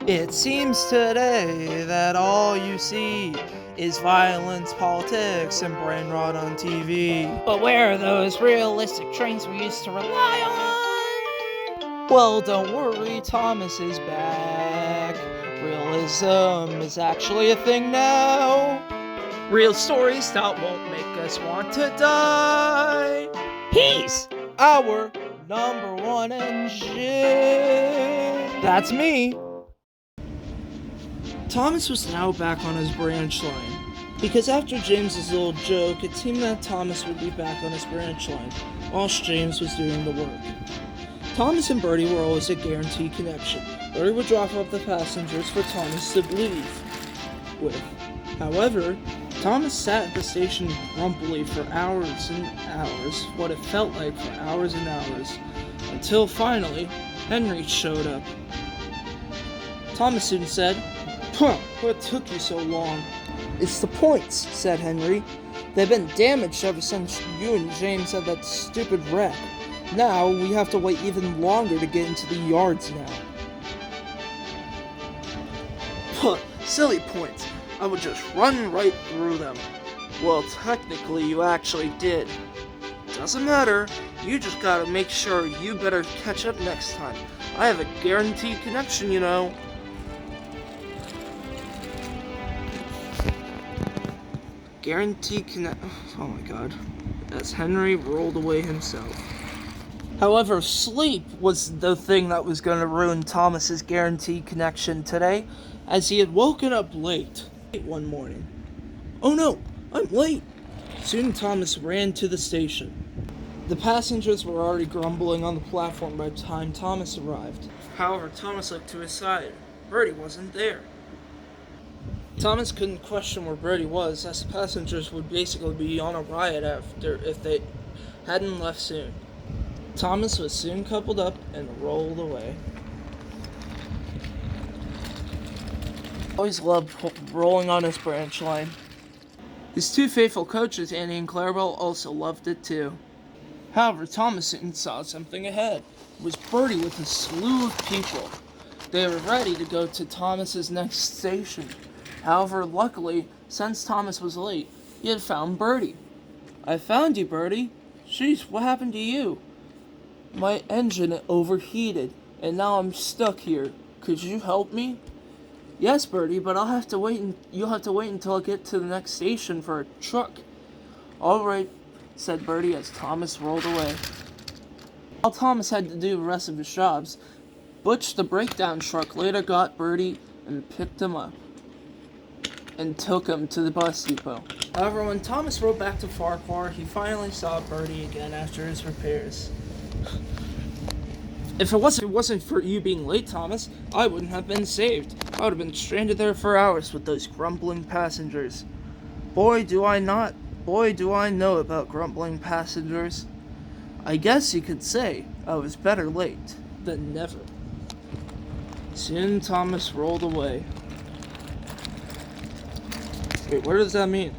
It seems today that all you see is violence, politics, and brain rot on TV. But where are those realistic trains we used to rely on? Well, don't worry, Thomas is back. Realism is actually a thing now. Real stories that won't make us want to die. He's our number one engine. That's me. Thomas was now back on his branch line, because after James's little joke, it seemed that Thomas would be back on his branch line, whilst James was doing the work. Thomas and Bertie were always a guaranteed connection. Bertie would drop off the passengers for Thomas to leave with. However, Thomas sat at the station grumpily for hours and hours, what it felt like for hours and hours, until finally, Henry showed up. Thomas soon said, "What took you so long?" "It's the points," said Henry. "They've been damaged ever since you and James had that stupid wreck. Now we have to wait even longer to get into the yards now." "Silly points. I would just run right through them." "Well, technically you actually did." "Doesn't matter. You just gotta make sure you better catch up next time. I have a guaranteed connection, you know." Guaranteed connect. Oh my god. As Henry rolled away himself. However, sleep was the thing that was going to ruin Thomas's guaranteed connection today, as he had woken up late one morning. "Oh no, I'm late!" Soon Thomas ran to the station. The passengers were already grumbling on the platform by the time Thomas arrived. However, Thomas looked to his side. Bertie wasn't there. Thomas couldn't question where Bertie was, as the passengers would basically be on a riot if they hadn't left soon. Thomas was soon coupled up and rolled away. Always loved rolling on his branch line. His two faithful coaches, Annie and Clarabelle, also loved it too. However, Thomas soon saw something ahead. It was Bertie with a slew of people. They were ready to go to Thomas's next station. However, luckily, since Thomas was late, he had found Bertie. "I found you, Bertie." "Jeez, what happened to you?" "My engine overheated, and now I'm stuck here. Could you help me?" "Yes, Bertie, but you'll have to wait until I get to the next station for a truck." "All right," said Bertie as Thomas rolled away. While Thomas had to do the rest of his jobs, Butch the breakdown truck later got Bertie and picked him up and took him to the bus depot. However, when Thomas rode back to Farquhar, he finally saw Bertie again after his repairs. If it wasn't for you being late, Thomas, I wouldn't have been saved. I would have been stranded there for hours with those grumbling passengers." Boy, do I know about grumbling passengers. I guess you could say I was better late than never. Soon Thomas rolled away. Wait, what does that mean?